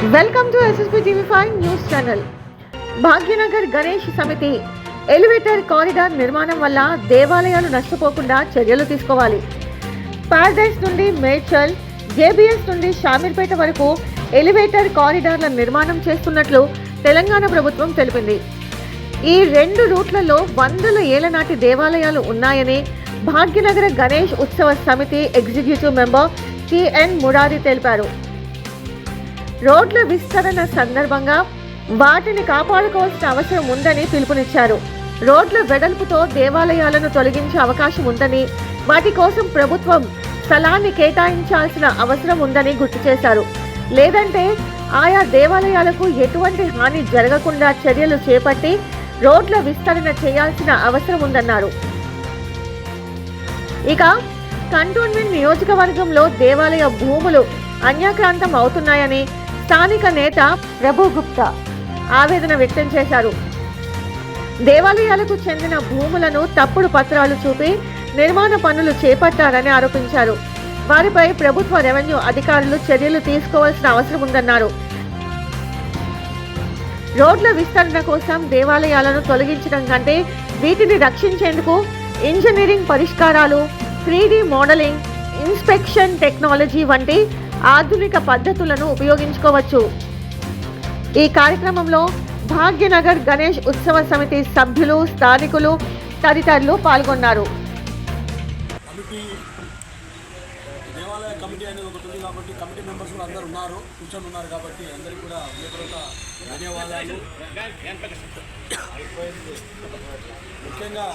Welcome to SSP TV5 news channel. Bhagyanagar Ganesh సమితి elevator corridor నిర్మాణం వల్ల దేవాలయాలు నష్టపోకుండా చర్యలు తీసుకోవాలి. పారడైస్ నుండి మేడ్చల్, జేబీఎస్ నుండి షామీర్పేట వరకు ఎలివేటర్ కారిడార్ల నిర్మాణం చేస్తున్నట్లు తెలంగాణ ప్రభుత్వం తెలిపింది. ఈ రెండు రూట్లలో వందల ఏళ్ల నాటి దేవాలయాలు ఉన్నాయని భాగ్యనగర గణేష్ ఉత్సవ సమితి ఎగ్జిక్యూటివ్ మెంబర్ టిఎన్ మురారి తెలిపారు. రోడ్ల విస్తరణ సందర్భంగా వాటిని కాపాడుకోవాల్సిన అవసరం ఉందని పిలుపునిచ్చారు. రోడ్ల వెడల్పుతో దేవాలయాలను తొలగించే అవకాశం ఉందని, వాటి కోసం ప్రభుత్వం స్థలాన్ని కేటాయించాల్సిన అవసరం ఉందని గుర్తు చేశారు. లేదంటే ఆయా దేవాలయాలకు ఎటువంటి హాని జరగకుండా చర్యలు చేపట్టి రోడ్ల విస్తరణ చేయాల్సిన అవసరం ఉందన్నారు. ఇక కంటోన్మెంట్ నియోజకవర్గంలో దేవాలయ భూములు అన్యాక్రాంతం అవుతున్నాయని స్థానిక నేత ప్రభు గుప్తా ఆవేదన వ్యక్తం చేశారు. దేవాలయాలకు చెందిన భూములను తప్పుడు పత్రాలు చూపి నిర్మాణ పనులు చేపట్టారని ఆరోపించారు. వారిపై ప్రభుత్వ రెవెన్యూ అధికారులు చర్యలు తీసుకోవాల్సిన అవసరం ఉందన్నారు. రోడ్ల విస్తరణ కోసం దేవాలయాలను తొలగించడం కంటే వీటిని రక్షించేందుకు ఇంజనీరింగ్ పరిష్కారాలు, 3D మోడలింగ్, ఇన్స్పెక్షన్ టెక్నాలజీ వంటి ఆధునిక పద్ధతులను ఉపయోగించుకోవచ్చు. ఈ కార్యక్రమంలో భాగ్యనగర్ గణేష్ ఉత్సవ సమితి సభ్యులు, స్థానికులు తదితరులు పాల్గొన్నారు. దేవాలయ కమిటీ అనేది ఒకటి ఉంది కాబట్టి కమిటీ మెంబర్స్ కూడా అందరూ కూర్చొని ఉన్నారు కాబట్టి అందరికీ కూడా ధన్యవాదాలు. ముఖ్యంగా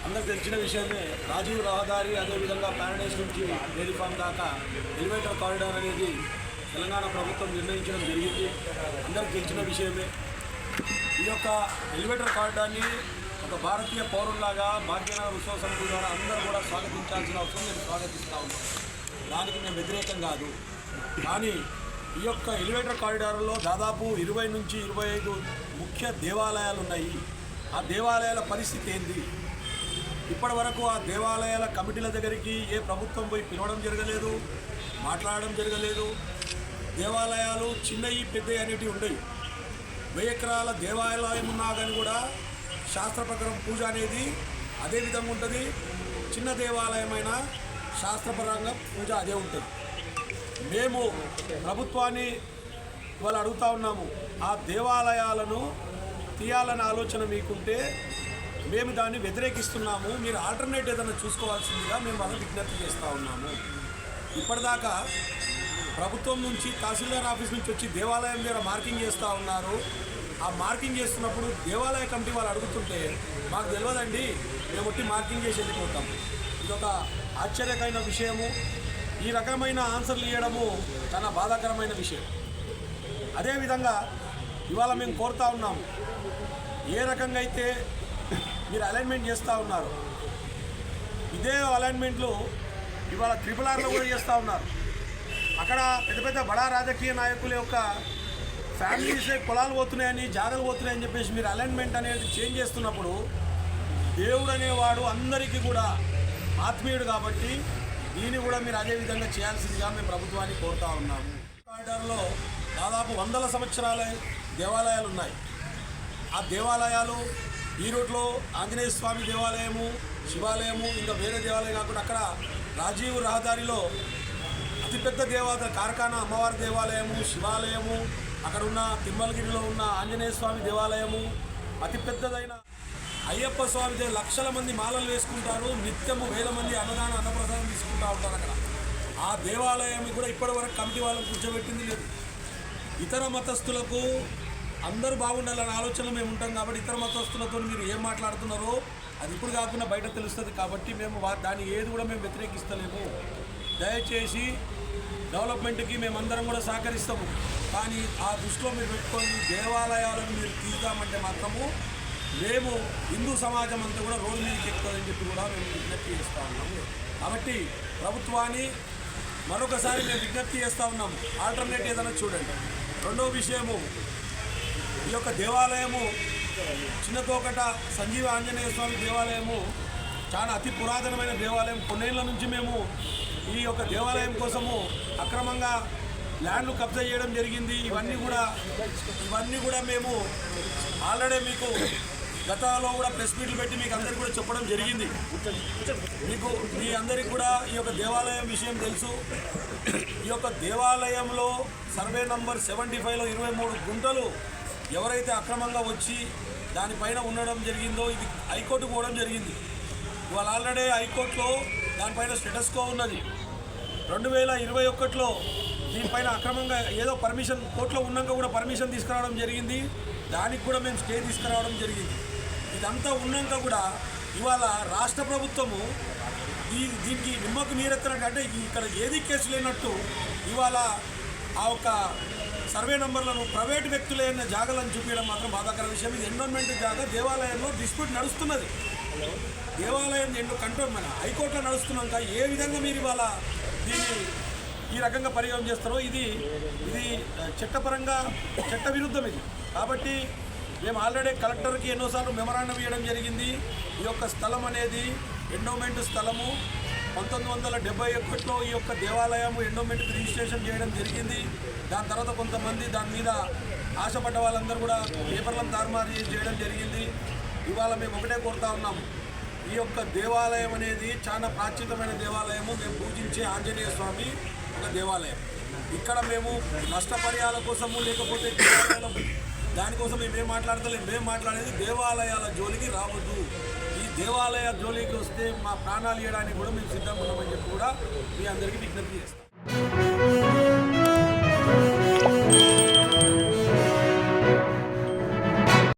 అందరికి తెలిసిన విషయమే, రాజీవ్ రహదారి అదేవిధంగా పారడైస్ నుంచి డైరీ ఫామ్ దాకా ఎలివేటర్ కారిడార్ అనేది తెలంగాణ ప్రభుత్వం నిర్ణయించడం జరిగింది. అందరికి తెలిసిన విషయమే. ఈ యొక్క ఎలివేటర్ కారిడార్ని ఒక భారతీయ పౌరుల్లాగా భాగ్యనగర్ ఉత్సవ సమితి ద్వారా అందరూ కూడా స్వాగతించాల్సిన అవసరం నేను స్వాగతిస్తూ ఉన్నాను. దానికి మేము వ్యతిరేకం కాదు. కానీ ఈ యొక్క ఎలివేటర్ కారిడార్లో దాదాపు 20 నుంచి 25 ముఖ్య దేవాలయాలు ఉన్నాయి. ఆ దేవాలయాల పరిస్థితి ఏంది? ఇప్పటి వరకు ఆ దేవాలయాల కమిటీల దగ్గరికి ఏ ప్రభుత్వం పోయి పిలవడం జరగలేదు, మాట్లాడడం జరగలేదు. దేవాలయాలు చిన్నవి పెద్దవి అనేటివి ఉండవు. 1000 ఎకరాల దేవాలయం ఉన్నా కానీ కూడా శాస్త్ర ప్రకారం పూజ అనేది అదే విధంగా ఉంటుంది. చిన్న దేవాలయమైన శాస్త్రపరంగా పూజ అదే ఉంటుంది. మేము ప్రభుత్వాన్ని వాళ్ళు అడుగుతూ ఉన్నాము, ఆ దేవాలయాలను తీయాలనే ఆలోచన మీకుంటే మేము దాన్ని వ్యతిరేకిస్తున్నాము, మీరు ఆల్టర్నేట్ ఏదైనా చూసుకోవాల్సిందిగా మేము వాళ్ళకి విజ్ఞప్తి చేస్తూ ఉన్నాము. ఇప్పటిదాకా ప్రభుత్వం నుంచి తహసీల్దార్ ఆఫీస్ నుంచి వచ్చి దేవాలయం దగ్గర మార్కింగ్ చేస్తూ ఉన్నారు. ఆ మార్కింగ్ చేస్తున్నప్పుడు దేవాలయ కమిటీ వాళ్ళు అడుగుతుంటే మాకు తెలియదండి, మేము ఒట్టి మార్కింగ్ చేసి వెళ్ళిపోతాం. ఇదొక ఆశ్చర్యకరమైన విషయము. ఈ రకమైన ఆన్సర్లు ఇవ్వడము చాలా బాధాకరమైన విషయం. అదేవిధంగా ఇవాళ మేము కోరుతూ ఉన్నాము, ఏ రకంగా అయితే మీరు అలైన్మెంట్ చేస్తూ ఉన్నారు, ఇదే అలైన్మెంట్లు ఇవాళ RRRలో కూడా చేస్తూ ఉన్నారు. అక్కడ పెద్ద పెద్ద బడా రాజకీయ నాయకుల యొక్క ఫ్యామిలీస్ పొలాలు పోతున్నాయని, జాగాలు పోతున్నాయని చెప్పేసి మీరు అలైన్మెంట్ అనేది చేంజ్ చేస్తున్నప్పుడు, దేవుడు అనేవాడు అందరికీ కూడా ఆత్మీయుడు కాబట్టి దీన్ని కూడా మీరు అదే విధంగా చేయాల్సిందిగా మేము ప్రభుత్వాన్ని కోరుతూ ఉన్నాము. కారిడార్లో దాదాపు 100 సంవత్సరాల దేవాలయాలు ఉన్నాయి. ఆ దేవాలయాలు ఈ రోడ్లో ఆంజనేయ స్వామి దేవాలయము, శివాలయము, ఇంకా వేరే దేవాలయం కాకుండా అక్కడ రాజీవ్ రహదారిలో అతిపెద్ద దేవాలయ కార్ఖానా అమ్మవారి దేవాలయము, శివాలయము, అక్కడ ఉన్న తిమ్మలగిరిలో ఉన్న ఆంజనేయ స్వామి దేవాలయము, అతిపెద్దదైన అయ్యప్ప స్వామి లక్షల మంది మాలలు వేసుకుంటారు. నిత్యము వేల మంది అన్నప్రసాదం తీసుకుంటూ ఉంటారు అక్కడ. ఆ దేవాలయం కూడా ఇప్పటివరకు కమిటీ వాళ్ళని కూర్చోబెట్టింది లేదు. ఇతర మతస్థులకు అందరూ బాగుండాలనే ఆలోచనలో మేము ఉంటాం కాబట్టి ఇతర మతస్థులతో మీరు ఏం మాట్లాడుతున్నారో అది ఇప్పుడు కాకుండా బయట తెలుస్తుంది. కాబట్టి మేము దాన్ని ఏది కూడా మేము వ్యతిరేకిస్తలేము. దయచేసి డెవలప్మెంట్కి మేమందరం కూడా సహకరిస్తాము. కానీ ఆ దృష్టిలో మీరు పెట్టుకొని దేవాలయాలను మీరు తీద్దామంటే మాత్రము మేము హిందూ సమాజం అంతా కూడా రోడ్డు మీదకి ఎక్కుతుందని చెప్పి కూడా మేము విజ్ఞప్తి చేస్తూ ఉన్నాము. కాబట్టి ప్రభుత్వాన్ని మరొకసారి మేము విజ్ఞప్తి చేస్తూ ఉన్నాము, ఆల్టర్నేట్ ఏదైనా చూడండి. రెండవ విషయము, ఈ యొక్క దేవాలయము చిన్నతోకట సంజీవ ఆంజనేయ స్వామి దేవాలయము చాలా అతి పురాతనమైన దేవాలయం. కొన్నేళ్ల నుంచి మేము ఈ యొక్క దేవాలయం కోసము అక్రమంగా ల్యాండ్లు కబ్జా చేయడం జరిగింది. ఇవన్నీ కూడా మేము ఆల్రెడీ మీకు గతంలో కూడా ప్రెస్ మీట్లు పెట్టి మీకు అందరికీ కూడా చెప్పడం జరిగింది. మీ అందరికీ కూడా ఈ యొక్క దేవాలయం విషయం తెలుసు. ఈ యొక్క దేవాలయంలో సర్వే నంబర్ 75లో 23 గుంటలు ఎవరైతే అక్రమంగా వచ్చి దానిపైన ఉండడం జరిగిందో ఇది హైకోర్టుకు పోవడం జరిగింది. ఇవాళ ఆల్రెడీ హైకోర్టులో దానిపైన స్టేటస్ కో ఉన్నది. 2021లో దీనిపైన అక్రమంగా ఏదో పర్మిషన్ కోర్టులో ఉన్నాక కూడా పర్మిషన్ తీసుకురావడం జరిగింది. దానికి కూడా మేము స్టే తీసుకురావడం జరిగింది. ఇదంతా ఉన్నాక కూడా ఇవాళ రాష్ట్ర ప్రభుత్వము దీనికి నిమ్మకు నీరెత్తనట్టు, అంటే ఇక్కడ ఏది కేసు లేనట్టు ఇవాళ ఆ యొక్క సర్వే నంబర్లను ప్రైవేటు వ్యక్తులైన జాగాలను చూపించడం మాత్రం బాధాకర విషయం. ఇది ఎన్విరాన్మెంట్ జాగా దేవాలయంలో డిస్ప్యూట్ నడుస్తున్నది. దేవాలయం కంట్రోల్ మన హైకోర్టులో నడుస్తున్నాక ఏ విధంగా మీరు ఇవాళ దీన్ని ఈ రకంగా పరిగణన చేస్తారో ఇది చట్టపరంగా చట్ట విరుద్ధం ఇది. కాబట్టి మేము ఆల్రెడీ కలెక్టర్కి ఎన్నోసార్లు మెమరాండం ఇవ్వడం జరిగింది. ఈ యొక్క స్థలం అనేది ఎండోమెంట్ స్థలము. 1971లో ఈ యొక్క దేవాలయం ఎండోమెంట్కి రిజిస్ట్రేషన్ చేయడం జరిగింది. దాని తర్వాత కొంతమంది దాని మీద ఆశపడ్డ వాళ్ళందరూ కూడా పేపర్లను తారుమారు చేయడం జరిగింది. ఇవాళ మేము ఒకటే కోరుతా ఉన్నాము, ఈ యొక్క దేవాలయం అనేది చాలా ప్రాచీనమైన దేవాలయము. మేము పూజించే ఆంజనేయ స్వామి ఒక దేవాలయం. ఇక్కడ మేము నష్టపరిహారాల కోసము లేకపోతే దానికోసం మేమేం మాట్లాడతలేము. మేము మాట్లాడేది దేవాలయాల జోలికి రావద్దు. ఈ దేవాలయ జోలికి వస్తే మా ప్రాణాలు ఇవ్వడానికి కూడా మేము సిద్ధంగా ఉన్నామని చెప్పి కూడా మీ అందరికీ విజ్ఞప్తి చేస్తాం.